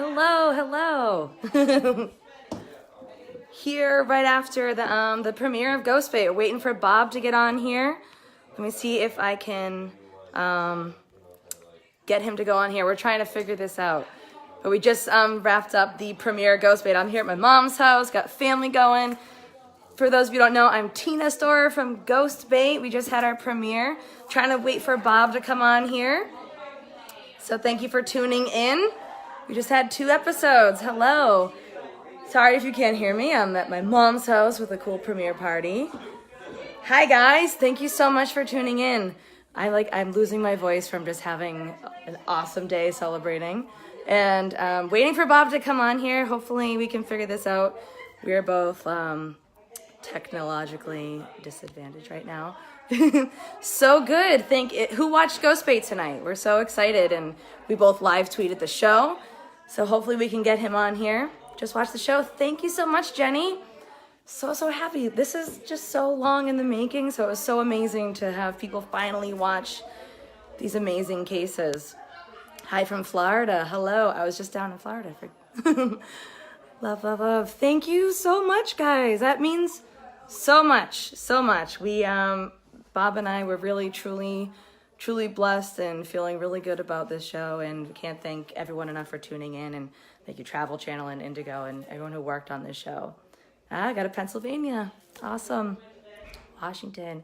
Hello, hello. Here right after the premiere of Ghost Bait. We're waiting for Bob to get on here. Let me see if I can get him to go on here. We're trying to figure this out. But we just wrapped up the premiere of Ghost Bait. I'm here at my mom's house, got family going. For those of you who don't know, I'm Tina Storer from Ghost Bait. We just had our premiere. Trying to wait for Bob to come on here. So thank you for tuning in. We just had 2 episodes. Hello. Sorry if you can't hear me. I'm at my mom's house with a cool premiere party. Hi guys. Thank you so much for tuning in. I'm losing my voice from just having an awesome day celebrating. And waiting for Bob to come on here. Hopefully we can figure this out. We are both technologically disadvantaged right now. So good. Who watched Ghost Bait tonight? We're so excited, and we both live tweeted the show. So hopefully we can get him on here. Just watch the show. Thank you so much, Jenny. So happy. This is just so long in the making, so it was so amazing to have people finally watch these amazing cases. Hi from Florida. Hello. I was just down in Florida. Love, love, love. Thank you so much, guys. That means so much, so much. We, Bob and I were really, truly blessed and feeling really good about this show, and we can't thank everyone enough for tuning in, and thank you Travel Channel and Indigo and everyone who worked on this show. I got a Pennsylvania. Awesome. Washington.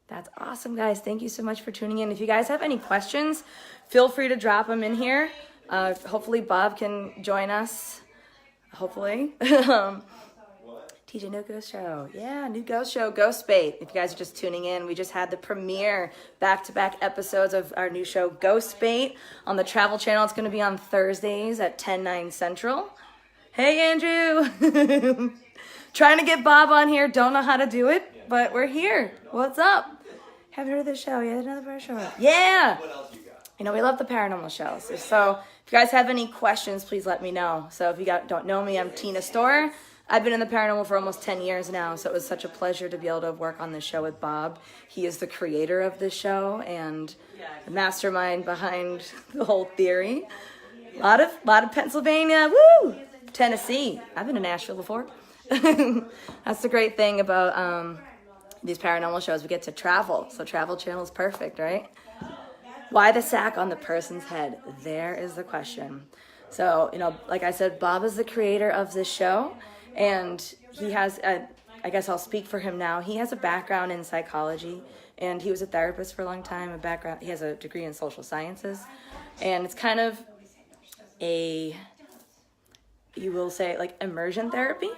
That's awesome, guys. Thank you so much for tuning in. If you guys have any questions, feel free to drop them in here. Hopefully Bob can join us. Hopefully. TJ, new Ghost Show. Yeah, new Ghost Show, Ghost Bait. If you guys are just tuning in, we just had the premiere back-to-back episodes of our new show, Ghost Bait, on the Travel Channel. It's going to be on Thursdays at 10/9 Central. Hey, Andrew. Trying to get Bob on here. Don't know how to do it, but we're here. What's up? Haven't heard of this show yet? Another show. Yeah. What else you got? You know, we love the paranormal shows. So if you guys have any questions, please let me know. So if you don't know me, I'm Tina Storer. I've been in the paranormal for almost 10 years now, so it was such a pleasure to be able to work on this show with Bob. He is the creator of this show and the mastermind behind the whole theory. A lot of Pennsylvania, woo! Tennessee. I've been to Nashville before. That's the great thing about these paranormal shows. We get to travel, so Travel Channel is perfect, right? Why the sack on the person's head? There is the question. So, you know, like I said, Bob is the creator of this show. And he has, I guess I'll speak for him now. He has a background in psychology, and he was a therapist for a long time. He has a degree in social sciences, and it's kind of you will say, like immersion therapy.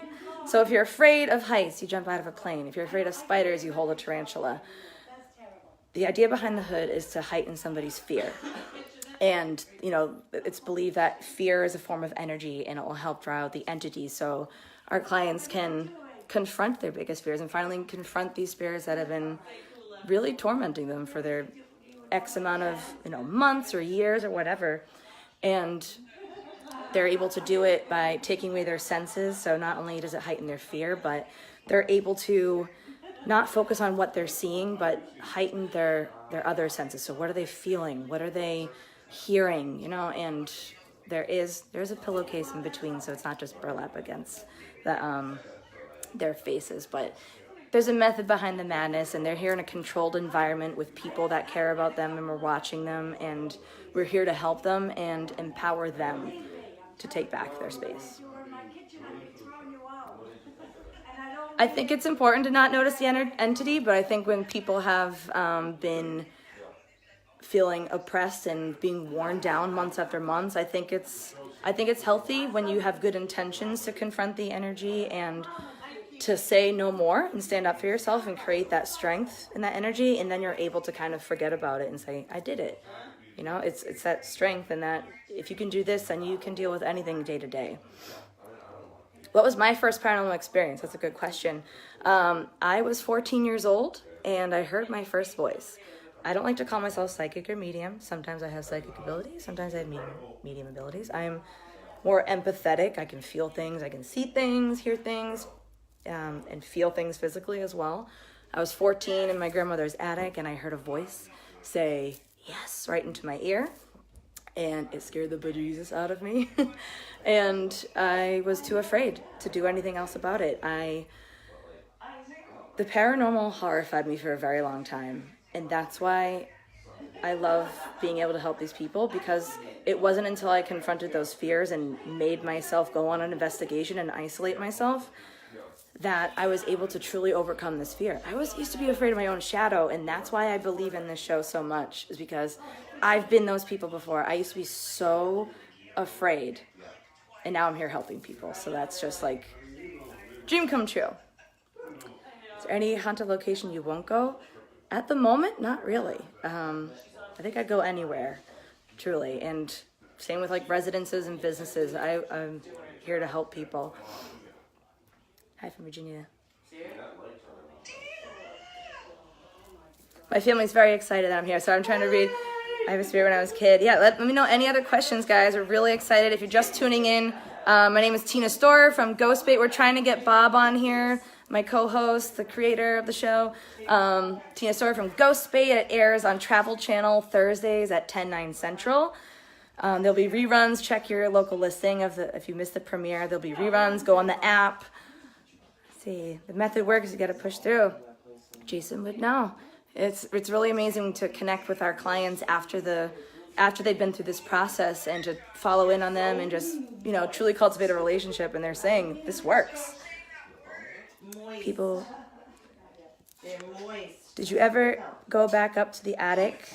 So if you're afraid of heights, you jump out of a plane. If you're afraid of spiders, you hold a tarantula. The idea behind the hood is to heighten somebody's fear. And, you know, it's believed that fear is a form of energy, and it will help draw out the entities. So our clients can confront their biggest fears and finally confront these spirits that have been really tormenting them for their X amount of, you know, months or years or whatever. And they're able to do it by taking away their senses. So not only does it heighten their fear, but they're able to not focus on what they're seeing, but heighten their other senses. So what are they feeling? What are they hearing? You know, and there's a pillowcase in between, so it's not just burlap against their faces, but there's a method behind the madness, and they're here in a controlled environment with people that care about them, and we're watching them, and we're here to help them and empower them to take back their space. I think it's important to not notice the entity, but I think when people have been feeling oppressed and being worn down months after months, I think it's healthy when you have good intentions to confront the energy and to say no more and stand up for yourself and create that strength in that energy, and then you're able to kind of forget about it and say, I did it. You know, it's that strength, and that if you can do this, then you can deal with anything day to day. What was my first paranormal experience? That's a good question. I was 14 years old, and I heard my first voice. I don't like to call myself psychic or medium. Sometimes I have psychic abilities. Sometimes I have medium abilities. I'm more empathetic. I can feel things. I can see things, hear things, and feel things physically as well. I was 14 in my grandmother's attic, and I heard a voice say, yes, right into my ear. and it scared the bejesus out of me. And I was too afraid to do anything else about it. The paranormal horrified me for a very long time, and that's why I love being able to help these people, because it wasn't until I confronted those fears and made myself go on an investigation and isolate myself that I was able to truly overcome this fear. I used to be afraid of my own shadow, and that's why I believe in this show so much, is because I've been those people before. I used to be so afraid, and now I'm here helping people. So that's just like dream come true. Is there any haunted location you won't go? At the moment, not really. I think I'd go anywhere, truly. And same with like residences and businesses. I'm here to help people. Hi from Virginia. My family's very excited that I'm here, so I'm trying to read I Have a Spirit When I Was a Kid. Yeah, let me know any other questions, guys. We're really excited. If you're just tuning in, my name is Tina Storer from Ghostbait. We're trying to get Bob on here, my co-host, the creator of the show. Tina Storer from Ghostbait. It airs on Travel Channel Thursdays at 10/9 Central. There'll be reruns. Check your local listing if you missed the premiere. There'll be reruns. Go on the app. Let's see, the method works. You got to push through. Jason would know. It's really amazing to connect with our clients after they've been through this process, and to follow in on them and just truly cultivate a relationship. And they're saying this works. People, did you ever go back up to the attic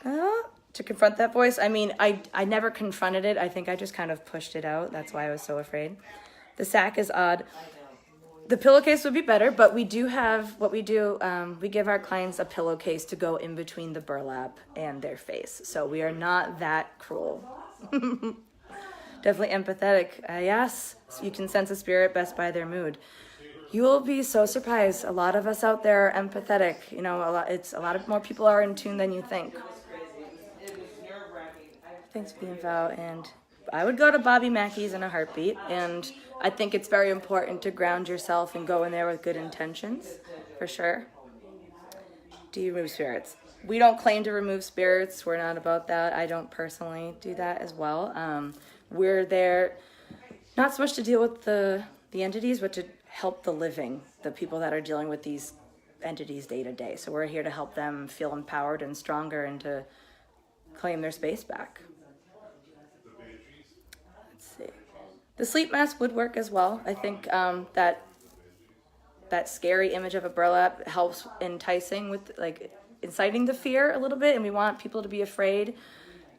to confront that voice? I mean, I never confronted it. I think I just kind of pushed it out. That's why I was so afraid. The sack is odd. The pillowcase would be better, but we do have what we do. We give our clients a pillowcase to go in between the burlap and their face. So we are not that cruel. Definitely empathetic. Yes, you can sense a spirit best by their mood. You will be so surprised. A lot of us out there are empathetic. A lot more people are in tune than you think. Thanks for the info. And I would go to Bobby Mackey's in a heartbeat. And I think it's very important to ground yourself and go in there with good intentions, for sure. Do you remove spirits? We don't claim to remove spirits. We're not about that. I don't personally do that as well. We're there not so much to deal with the entities, but to help the living, the people that are dealing with these entities day to day. So we're here to help them feel empowered and stronger and to claim their space back. Let's see. The sleep mask would work as well. I think that scary image of a burlap helps enticing with inciting the fear a little bit, and we want people to be afraid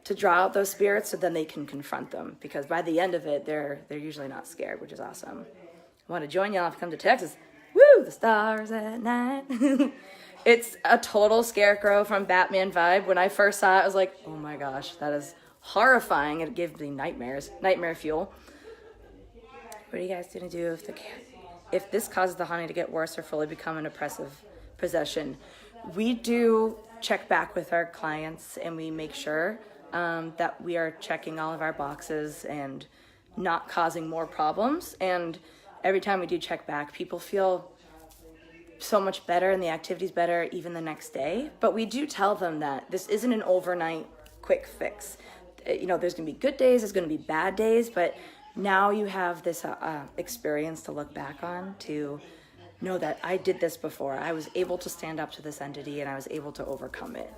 to draw out those spirits so then they can confront them, because by the end of it they're usually not scared, which is awesome. I want to join y'all to come to Texas. Woo! The stars at night. It's a total Scarecrow from Batman vibe. When I first saw it, I was like, oh my gosh, that is horrifying. It gave me nightmares, nightmare fuel. What are you guys gonna do if this causes the haunting to get worse or fully become an oppressive possession? We do check back with our clients, and we make sure that we are checking all of our boxes and not causing more problems. And every time we do check back, people feel so much better and the activity's better even the next day. But we do tell them that this isn't an overnight quick fix. There's gonna be good days, there's gonna be bad days, but now you have this experience to look back on, to know that I did this before. I was able to stand up to this entity and I was able to overcome it.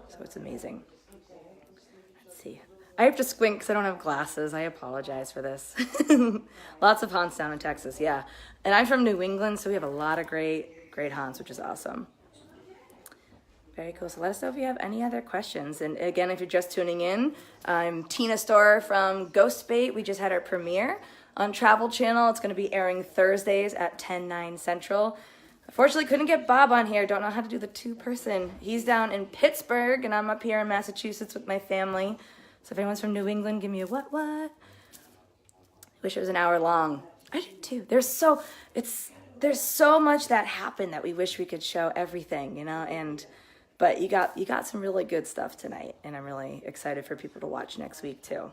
So it's amazing. Let's see. I have to squint because I don't have glasses. I apologize for this. Lots of haunts down in Texas, yeah. And I'm from New England, so we have a lot of great haunts, which is awesome. Very cool. So let us know if you have any other questions. And again, if you're just tuning in, I'm Tina Storer from Ghostbait. We just had our premiere on Travel Channel. It's going to be airing Thursdays at 10/9 Central. Unfortunately, couldn't get Bob on here. Don't know how to do the two-person. He's down in Pittsburgh, and I'm up here in Massachusetts with my family. So if anyone's from New England, give me a what? Wish it was an hour long. I did too. There's so much that happened that we wish we could show everything, but you got some really good stuff tonight, and I'm really excited for people to watch next week too.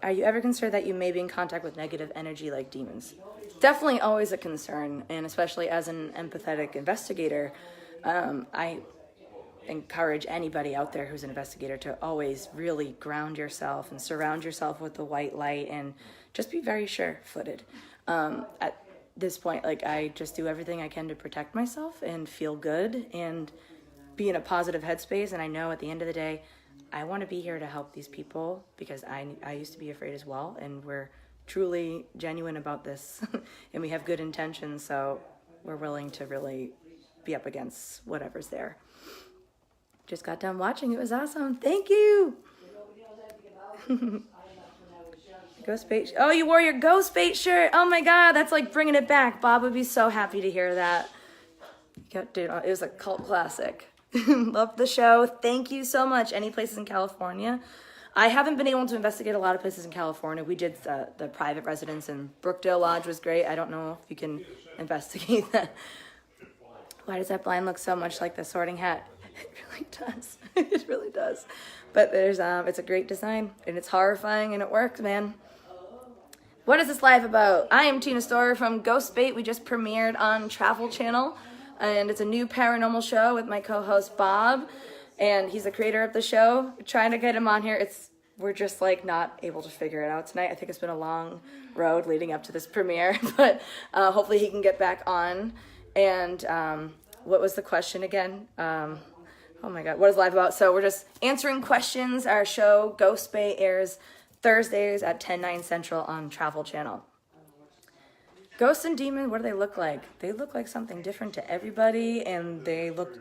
Are you ever concerned that you may be in contact with negative energy like demons? Definitely always a concern, and especially as an empathetic investigator, encourage anybody out there who's an investigator to always really ground yourself and surround yourself with the white light and just be very sure-footed. At this point, like, I just do everything I can to protect myself and feel good and be in a positive headspace. And I know at the end of the day, I want to be here to help these people because I used to be afraid as well, and we're truly genuine about this and we have good intentions, so we're willing to really be up against whatever's there. Just got done watching. It was awesome. Thank you. Ghost bait. Oh, you wore your ghost bait shirt. Oh my God, that's like bringing it back. Bob would be so happy to hear that. Dude, it was a cult classic. Love the show. Thank you so much. Any places in California? I haven't been able to investigate a lot of places in California. We did the private residence in Brookdale Lodge was great. I don't know if you can investigate that. Why does that blind look so much like the Sorting Hat? It really does. It really does. But there's it's a great design, and it's horrifying, and it works, man. What is this live about? I am Tina Storer from Ghost Bait. We just premiered on Travel Channel, and it's a new paranormal show with my co-host Bob, and he's the creator of the show. We're trying to get him on here. We're just like not able to figure it out tonight. I think it's been a long road leading up to this premiere, but hopefully he can get back on. And what was the question again? Oh my God, what is live about? So we're just answering questions. Our show, Ghost Bay, airs Thursdays at 10/9 Central on Travel Channel. Ghosts and demons, what do they look like? They look like something different to everybody, and they look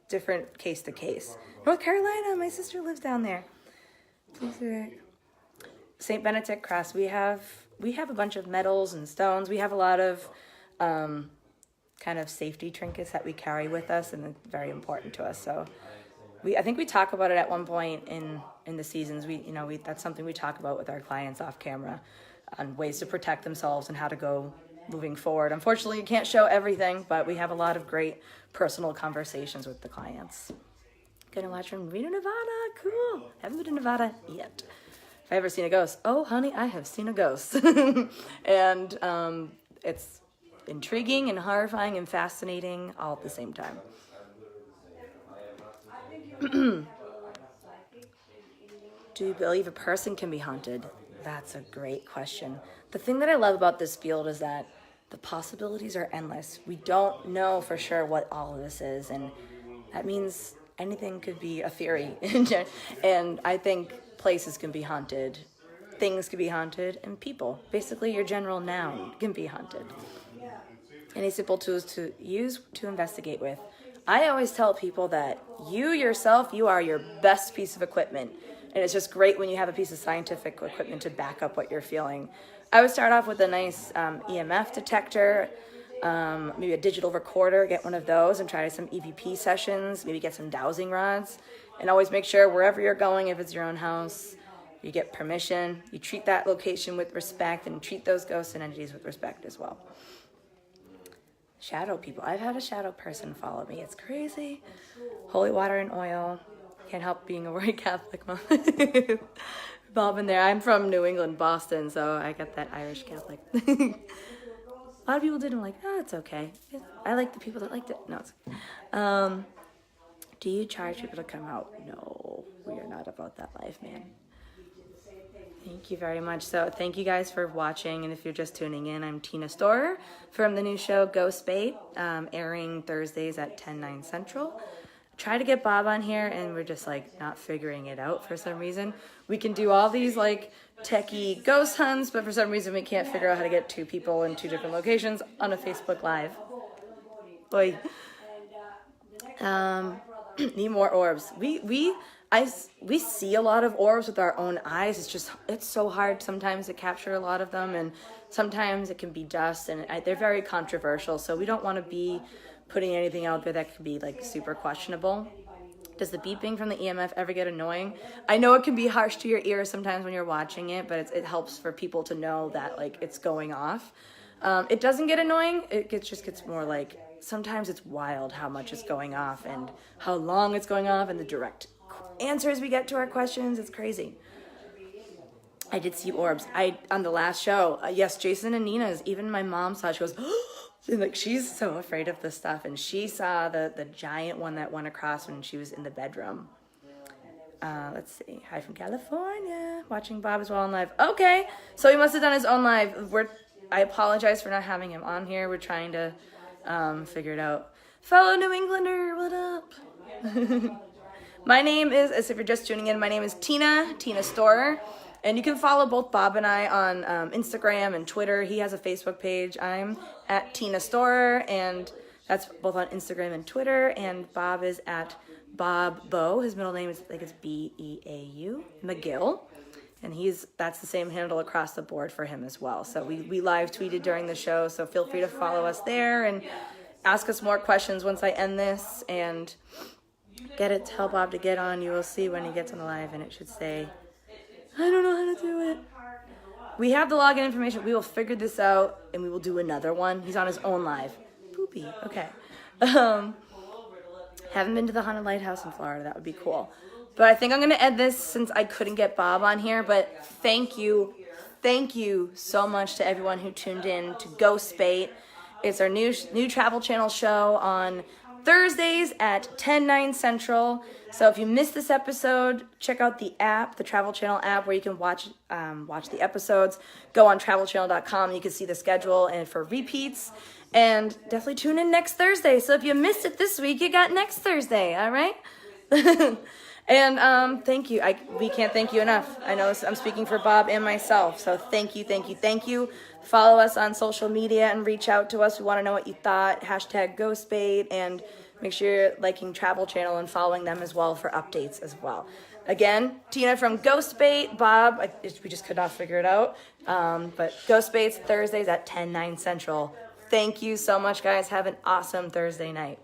different case to case. North Carolina, my sister lives down there. St. Benedict Cross, we have a bunch of medals and stones. We have a lot of kind of safety trinkets that we carry with us, and it's very important to us. So I think we talk about it at one point in the seasons. That's something we talk about with our clients off camera on ways to protect themselves and how to go moving forward. Unfortunately, you can't show everything, but we have a lot of great personal conversations with the clients. Gonna watch from Reno, Nevada. Cool. Haven't been to Nevada yet. Have I ever seen a ghost? Oh, honey, I have seen a ghost. And it's intriguing and horrifying and fascinating all at the same time. Do you believe a person can be haunted? That's a great question. The thing that I love about this field is that the possibilities are endless. We don't know for sure what all of this is, and that means anything could be a theory. And I think places can be haunted, things can be haunted, and people, basically your general noun, can be haunted. Any simple tools to use to investigate with. I always tell people that you yourself, you are your best piece of equipment. And it's just great when you have a piece of scientific equipment to back up what you're feeling. I would start off with a nice EMF detector, maybe a digital recorder, get one of those and try some EVP sessions, maybe get some dowsing rods. And always make sure wherever you're going, if it's your own house, you get permission, you treat that location with respect and treat those ghosts and entities with respect as well. Shadow people. I've had a shadow person follow me. It's crazy. Holy water and oil. Can't help being a white Catholic mom. Bob in there. I'm from New England, Boston, so I got that Irish Catholic. A lot of people didn't like, it's okay. I like the people that liked it. No, it's okay. Do you charge people to come out? No, we are not about that life, man. Thank you very much. So thank you guys for watching. And if you're just tuning in, I'm Tina Storer from the new show Ghost Bait, airing Thursdays at 10/9 Central. Try to get Bob on here, and we're just like not figuring it out for some reason. We can do all these like techie ghost hunts, but for some reason we can't figure out how to get two people in two different locations on a Facebook Live. Boy. Need more orbs. We see a lot of orbs with our own eyes. It's so hard sometimes to capture a lot of them, and sometimes it can be dust, and they're very controversial, so we don't want to be putting anything out there that could be like super questionable. Does the beeping from the EMF ever get annoying? I know it can be harsh to your ears sometimes when you're watching it, but it helps for people to know that like it's going off. It doesn't get annoying. It just gets more like, sometimes it's wild how much is going off and how long it's going off and the direct answers we get to our questions. It's crazy. I did see orbs. On the last show, yes, Jason and Nina's, even my mom saw it. She goes, Like, she's so afraid of this stuff, and she saw the giant one that went across when she was in the bedroom. Let's see. Hi from California. Watching Bob as well on live. Okay, so he must have done his own live. I apologize for not having him on here. We're trying to figure it out. Fellow New Englander, what up? My name is, as if you're just tuning in, my name is Tina Storer. And you can follow both Bob and I on Instagram and Twitter. He has a Facebook page. I'm at Tina Storer, and that's both on Instagram and Twitter. And Bob is at Bob Bow. His middle name is, I think it's Beau, McGill. And that's the same handle across the board for him as well. So we live tweeted during the show, so feel free to follow us there and ask us more questions once I end this. And tell Bob to get on. You will see when he gets on the live, and it should say, I don't know how to do it. We have the login information. We will figure this out, and we will do another one. He's on his own live. Poopy. Okay. Haven't been to the Haunted Lighthouse in Florida. That would be cool. But I think I'm going to end this since I couldn't get Bob on here. But thank you so much to everyone who tuned in to Ghost Bait. It's our new Travel Channel show on Thursdays at 10/9 Central. So if you missed this episode, check out the app, the Travel Channel app, where you can watch the episodes. Go on travelchannel.com, you can see the schedule and for repeats. And definitely tune in next Thursday. So if you missed it this week, you got next Thursday, all right? And thank you. We can't thank you enough. I know I'm speaking for Bob and myself. So thank you. Follow us on social media and reach out to us. We want to know what you thought. #GhostBait, and make sure you're liking Travel Channel and following them as well for updates as well. Again, Tina from Ghost Bait, Bob, we just could not figure it out. But Ghost Bait's Thursdays at 10/9 Central. Thank you so much, guys. Have an awesome Thursday night.